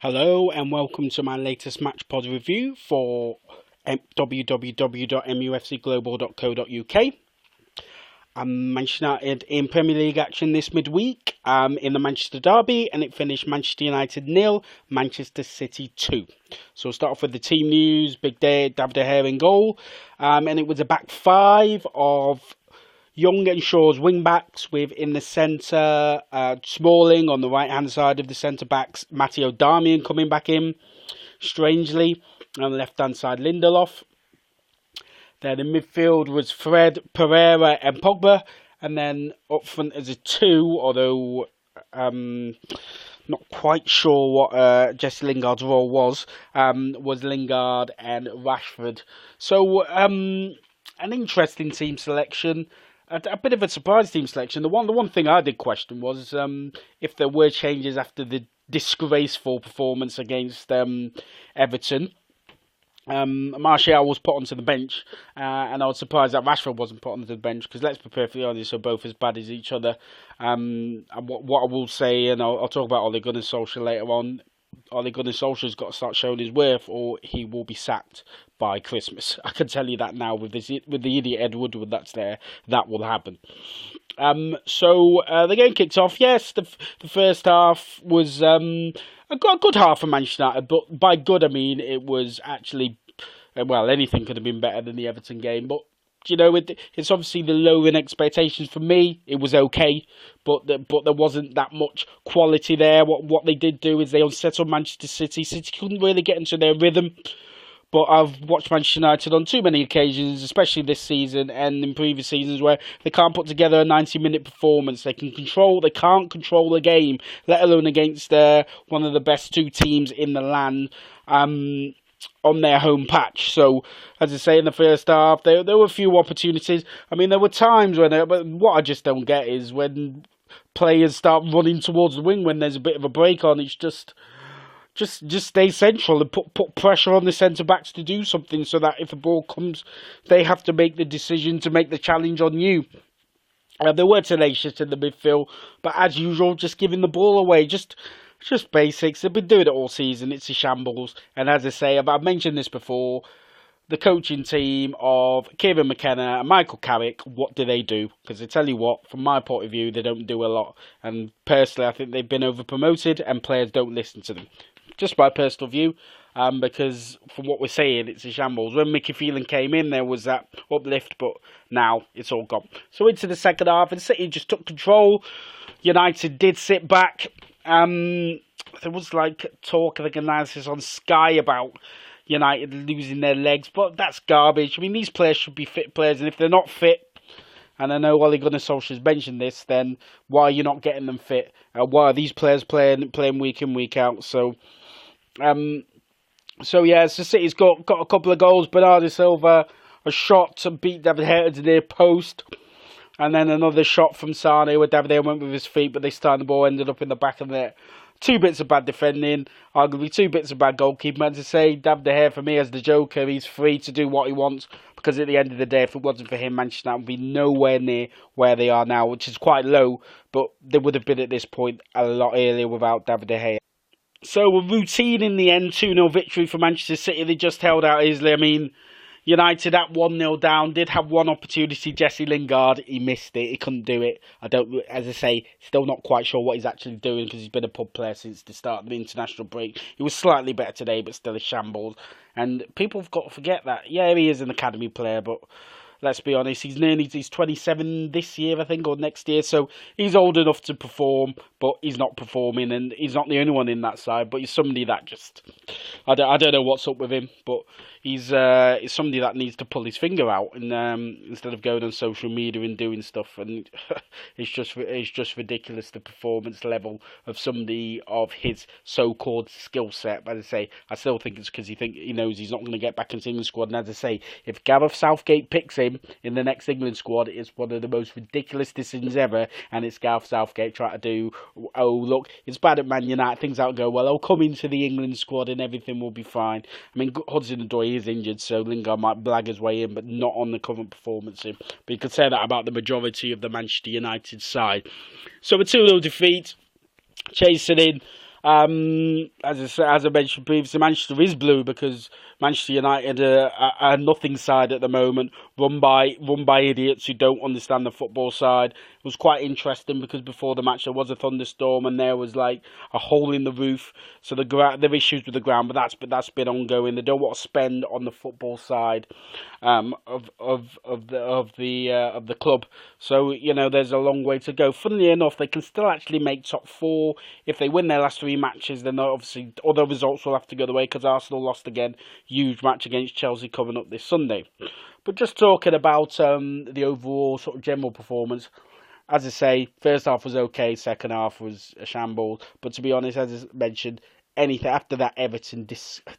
Hello and welcome to my latest match pod review for www.mufcglobal.co.uk. Manchester United in Premier League action this midweek in the Manchester Derby, and it finished Manchester United 0, Manchester City 2. So we'll start off with the team news. Big day, David De Gea in goal, and it was a back five of Young and Shaw's wing-backs with in the centre, Smalling on the right-hand side of the centre-backs, Matteo Darmian coming back in, strangely, on the left-hand side, Lindelof. Then in midfield was Fred, Pereira and Pogba, and then up front as a two, although not quite sure what Jesse Lingard's role was Lingard and Rashford. So an interesting team selection. A bit of a surprise team selection. The one thing I did question was if there were changes after the disgraceful performance against Everton. Martial was put onto the bench, and I was surprised that Rashford wasn't put onto the bench because, let's be perfectly honest, they're both as bad as each other. And what I will say, and I'll talk about Ole Gunnar Solskjaer later on, Ole Gunnar Solskjaer's got to start showing his worth, or he will be sacked by Christmas. I can tell you that now. With the idiot Ed Woodward that's there, that will happen. So the game kicked off. Yes, the first half was a good half for Manchester United, but by good I mean it was actually, well, anything could have been better than the Everton game, but you know, it's obviously the lowering expectations. For me, it was okay, but there wasn't that much quality there. What they did do is they unsettled Manchester City. City couldn't really get into their rhythm. But I've watched Manchester United on too many occasions, especially this season and in previous seasons, where they can't put together a 90-minute performance. They can't control the game, let alone against one of the best two teams in the land. On their home patch. So, as I say, in the first half, there were a few opportunities. I mean, there were times when, but what I just don't get is when players start running towards the wing when there's a bit of a break on. It's just stay central and put pressure on the centre backs to do something, so that if the ball comes, they have to make the decision to make the challenge on you. They were tenacious in the midfield, but as usual, just giving the ball away. Just basics. They've been doing it all season. It's a shambles. And as I say, I've mentioned this before, the coaching team of Kieran McKenna and Michael Carrick, what do they do? Because I tell you what, from my point of view, they don't do a lot. And personally, I think they've been over-promoted and players don't listen to them. Just my personal view. Because from what we're saying, it's a shambles. When Mickey Phelan came in, there was that uplift, but now it's all gone. So into the second half, and City just took control. United did sit back. There was like talk of analysis on Sky about United losing their legs, but that's garbage. I mean, these players should be fit players, and if they're not fit, and I know Ole Gunnar Solskjaer's mentioned this, then why are you not getting them fit? Why are these players playing week in, week out? So yeah, so City's got a couple of goals. Bernardo Silva, a shot to beat David De Gea to the near post. And then another shot from Sané where David De Gea went with his feet, but they started the ball, ended up in the back of the net. 2 bits of bad defending, arguably 2 bits of bad goalkeeping. And to say, David De Gea, for me, as the Joker, he's free to do what he wants. Because at the end of the day, if it wasn't for him, Manchester United would be nowhere near where they are now, which is quite low. But they would have been at this point a lot earlier without David De Gea. So a routine in the end, 2-0 victory for Manchester City. They just held out easily. I mean, United at 1-0 down, did have one opportunity, Jesse Lingard, he missed it, he couldn't do it. As I say, still not quite sure what he's actually doing because he's been a pub player since the start of the international break. He was slightly better today, but still a shambles. And people have got to forget that, yeah, he is an academy player, but let's be honest, he's 27 this year, I think, or next year, so he's old enough to perform, but he's not performing, and he's not the only one in that side, but he's somebody that just, I don't know what's up with him, but he's somebody that needs to pull his finger out and instead of going on social media and doing stuff. And it's just ridiculous, the performance level of somebody of his so-called skill set. But as I say, I still think it's because he knows he's not going to get back into the England squad. And as I say, if Gareth Southgate picks him in the next England squad, it's one of the most ridiculous decisions ever. And it's Gareth Southgate trying to do, oh look, it's bad at Man United, things out go well, I'll come into the England squad and everything will be fine. I mean, Hudson-Odoi is injured, so Lingard might blag his way in, but not on the current performance. But you could say that about the majority of the Manchester United side. So a 2-0 defeat, chasing in As I mentioned previously, Manchester is blue because Manchester United are a nothing side at the moment, run by idiots who don't understand the football side. It was quite interesting because before the match there was a thunderstorm and there was like a hole in the roof, so there are issues with the ground, but that's been ongoing. They don't want to spend on the football side of the club, so there's a long way to go. Funnily enough, they can still actually make top four if they win their last three matches. Then obviously other results will have to go the way because Arsenal lost again. Huge match against Chelsea coming up this Sunday. But just talking about the overall sort of general performance, as I say, first half was okay, second half was a shambles. But to be honest, as I mentioned, anything after that Everton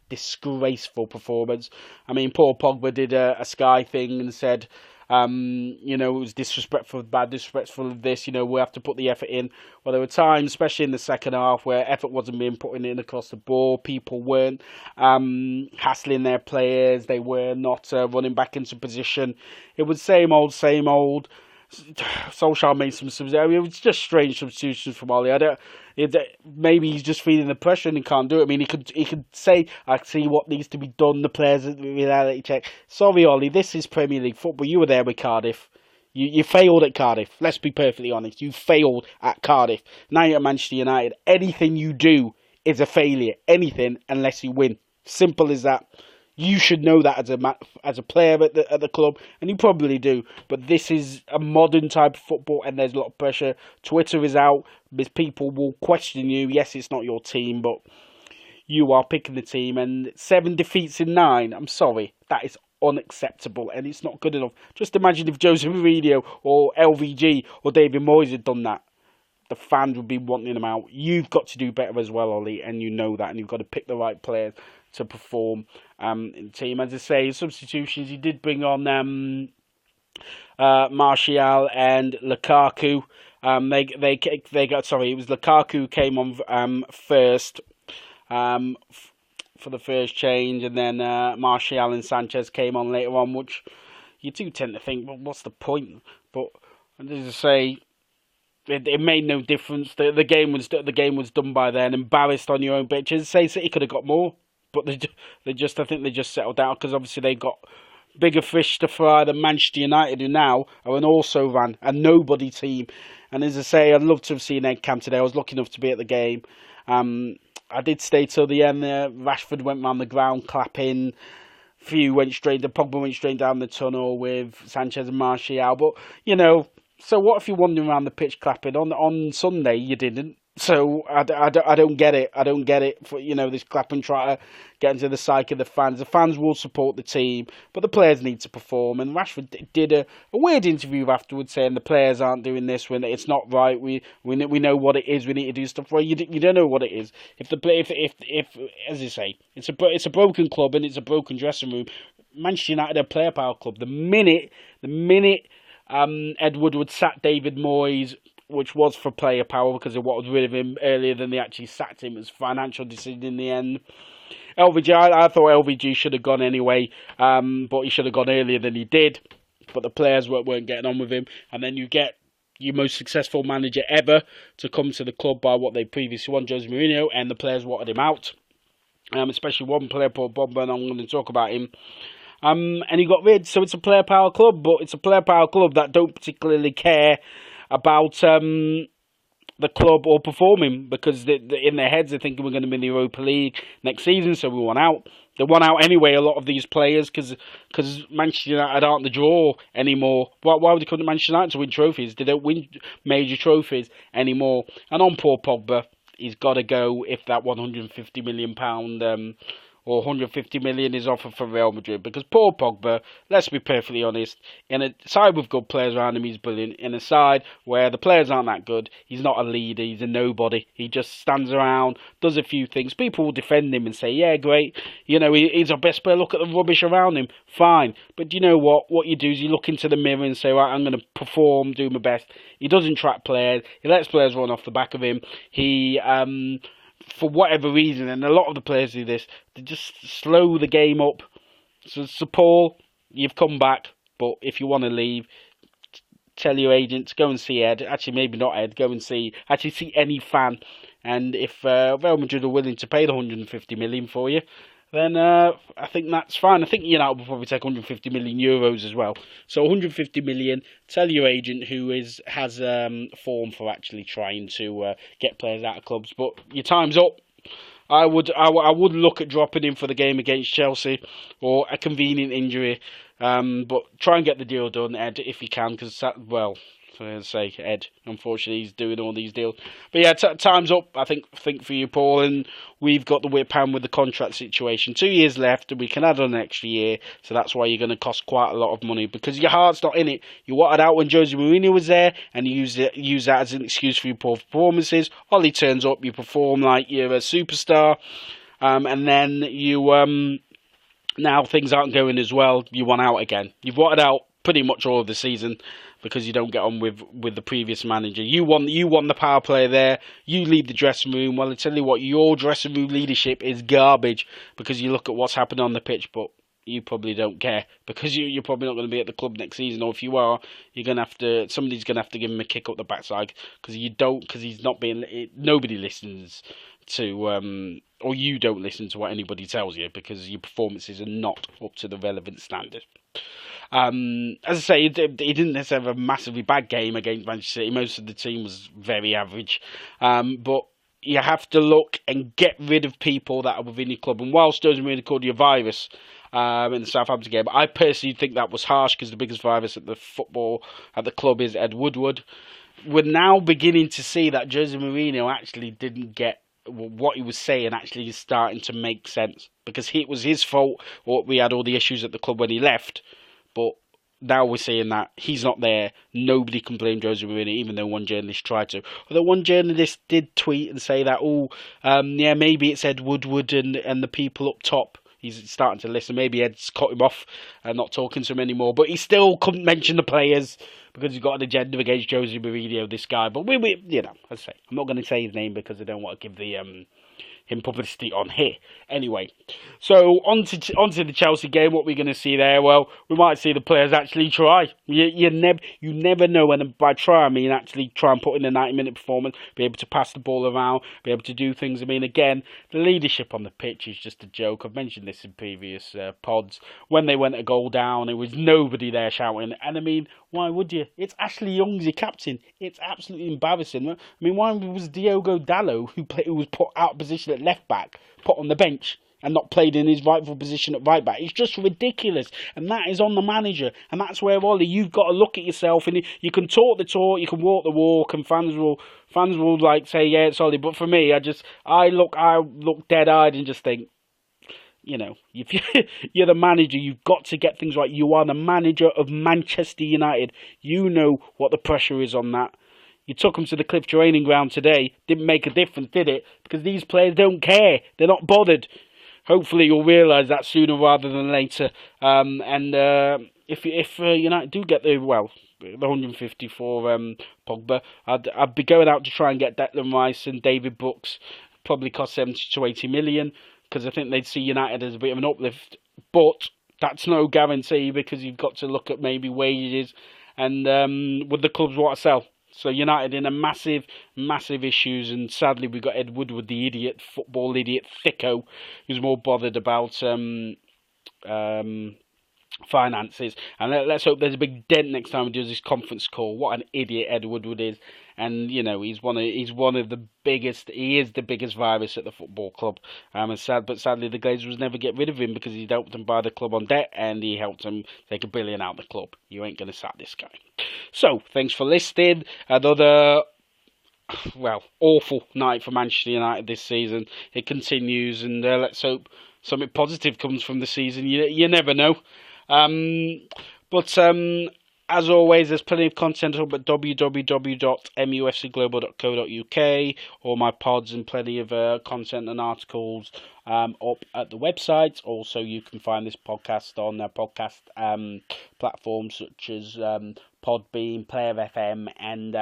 disgraceful performance. I mean, Paul Pogba did a Sky thing and said, it was disrespectful of this. We have to put the effort in. Well, there were times, especially in the second half, where effort wasn't being put in across the board. People weren't hassling their players. They were not running back into position. It was same old. Solskjaer made some substitutions. I mean, it was just strange substitutions from Ollie. Maybe he's just feeling the pressure and he can't do it. I mean, he could say, "I see what needs to be done." The players reality check. Sorry, Ollie. This is Premier League football. You were there with Cardiff. You failed at Cardiff. Let's be perfectly honest. You failed at Cardiff. Now you're at Manchester United. Anything you do is a failure. Anything unless you win. Simple as that. You should know that as a player at the club, and you probably do. But this is a modern type of football, and there's a lot of pressure. Twitter is out because people will question you. Yes, it's not your team, but you are picking the team. And 7 defeats in 9. I'm sorry, that is unacceptable, and it's not good enough. Just imagine if Jose Mourinho or LVG or David Moyes had done that. The fans would be wanting them out. You've got to do better as well, Ollie, and you know that, and you've got to pick the right players to perform in the team. As I say, substitutions, he did bring on Martial and Lukaku. It was Lukaku came on first for the first change, and then Martial and Sanchez came on later on, which you do tend to think, well, what's the point? But as I say, it made no difference. The game was done by then. Embarrassed on your own pitch. As I say, City could have got more, but I think they just settled down because obviously they got bigger fish to fry than Manchester United, who now are an also-ran, a nobody team. And as I say, I'd love to have seen Ed Camp today. I was lucky enough to be at the game. I did stay till the end there. Rashford went round the ground clapping. Pogba went straight down the tunnel with Sanchez and Martial. But, so what if you're wandering around the pitch clapping? On Sunday, you didn't. So I don't get it. I don't get it for this clapping try to get into the psyche of the fans. The fans will support the team, but the players need to perform. And Rashford did a weird interview afterwards saying the players aren't doing this when it's not right. We know what it is. We need to do stuff. Well, you don't know what it is. If as you say, it's a broken club and it's a broken dressing room. Manchester United are a player power club. The minute Ed Woodward sat David Moyes, which was for player power because of what was rid of him earlier than they actually sacked him. It was a financial decision in the end. LVG, I thought LVG should have gone anyway, but he should have gone earlier than he did. But the players weren't getting on with him. And then you get your most successful manager ever to come to the club by what they previously won, Jose Mourinho, and the players wanted him out. Especially one player, Paul Pogba, and I'm going to talk about him. And he got rid. So it's a player power club, but it's a player power club that don't particularly care about the club or performing because in their heads they're thinking we're going to be in the Europa League next season, so we want out. They want out anyway, a lot of these players, because Manchester United aren't the draw anymore. Why would they come to Manchester United to win trophies? They don't win major trophies anymore. And on Paul Pogba, he's got to go if that £150 million or 150 million is offered for Real Madrid, because Paul Pogba, let's be perfectly honest, in a side with good players around him, he's brilliant. In a side where the players aren't that good, he's not a leader, he's a nobody. He just stands around, does a few things. People will defend him and say, yeah, great, he's our best player, look at the rubbish around him, fine. But you know what you do is you look into the mirror and say, right, I'm going to perform, do my best. He doesn't track players, he lets players run off the back of him, he for whatever reason, and a lot of the players do this, they just slow the game up. So Paul, you've come back, but if you want to leave, tell your agents, go and see Ed. Actually, maybe not Ed, go and see any fan And if Real Madrid are willing to pay the 150 million for you, then I think that's fine. I think United will probably take 150 million euros as well. So 150 million. Tell your agent who has form for actually trying to get players out of clubs. But your time's up. I would look at dropping him for the game against Chelsea or a convenient injury. But try and get the deal done, Ed, if you can, because for his sake, Ed, unfortunately, he's doing all these deals. But yeah, time's up, I think for you, Paul, and we've got the whip hand with the contract situation. 2 years left, and we can add on an extra year, so that's why you're going to cost quite a lot of money, because your heart's not in it. You wanted out when Jose Mourinho was there, and you use that as an excuse for your poor performances. Ollie turns up, you perform like you're a superstar, and then you... now things aren't going as well, you want out again. You've wanted out pretty much all of the season because you don't get on with the previous manager. You won the power play there. You lead the dressing room. Well, I tell you what, your dressing room leadership is garbage because you look at what's happened on the pitch, but you probably don't care because you're probably not going to be at the club next season, or if you are, somebody's going to have to give him a kick up the backside because he's not being. Nobody listens to or you don't listen to what anybody tells you because your performances are not up to the relevant standard. As I say, he didn't necessarily have a massively bad game against Manchester City. Most of the team was very average, but you have to look and get rid of people that are within your club. And whilst Jose Mourinho called you a virus in the Southampton game, I personally think that was harsh because the biggest virus at the club is Ed Woodward. We're now beginning to see that Jose Mourinho actually didn't get what he was saying actually is starting to make sense because it was his fault or we had all the issues at the club when he left, but now we're seeing that he's not there. Nobody can blame Jose Mourinho, even though one journalist tried to. Although one journalist did tweet and say that, maybe it's Ed Woodward and the people up top. He's starting to listen. Maybe Ed's cut him off and not talking to him anymore. But he still couldn't mention the players because he's got an agenda against Jose Mourinho, this guy. But as I say, I'm not going to say his name because I don't want to give him publicity on here. Anyway, so onto the Chelsea game. What we're going to see there? Well, we might see the players actually try. You never know, and by try I mean actually try and put in a 90-minute performance, be able to pass the ball around, be able to do things. I mean, again, the leadership on the pitch is just a joke. I've mentioned this in previous pods. When they went a goal down, it was nobody there shouting. And I mean, why would you? It's Ashley Young's your captain. It's absolutely embarrassing. I mean, why was Diogo Dalot, who was put out of position at left back, put on the bench and not played in his rightful position at right back? It's just ridiculous, and that is on the manager. And that's where, Ollie, you've got to look at yourself, and you can talk the talk, you can walk the walk, and fans will like say, yeah, it's Ollie. But for me, I look dead-eyed and just think, you know, if you're the manager, you've got to get things right. You are the manager of Manchester United. You know what the pressure is on that. You took them to the Cliff training ground today. Didn't make a difference, did it? Because these players don't care. They're not bothered. Hopefully you'll realise that sooner rather than later. If United do get the 150 for Pogba, I'd be going out to try and get Declan Rice and David Brooks. Probably cost 70 to 80 million. Because I think they'd see United as a bit of an uplift. But that's no guarantee because you've got to look at maybe wages and would the clubs want to sell. So United in a massive issues, and sadly we've got Ed Woodward, the football idiot thicko, who's more bothered about finances. And let's hope there's a big dent next time he does this conference call. What an idiot Ed Woodward is. And you know, he's one of the biggest. He is the biggest virus at the football club. But sadly, the Glazers never get rid of him because he helped them buy the club on debt and he helped them take $1 billion out of the club. You ain't gonna sack this guy. So thanks for listening. Another awful night for Manchester United this season. It continues, and let's hope something positive comes from the season. You never know. As always, there's plenty of content up at www.mufcglobal.co.uk, all my pods and plenty of content and articles up at the website. Also, you can find this podcast on podcast platforms such as Podbean, Player FM, and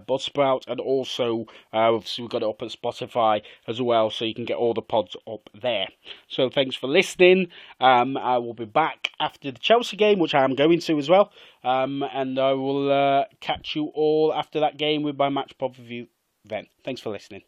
Buzzsprout, and also obviously we've got it up at Spotify as well, so you can get all the pods up there. So thanks for listening. I will be back after the Chelsea game, which I am going to as well, and I will catch you all after that game with my match pod review. then. Thanks for listening.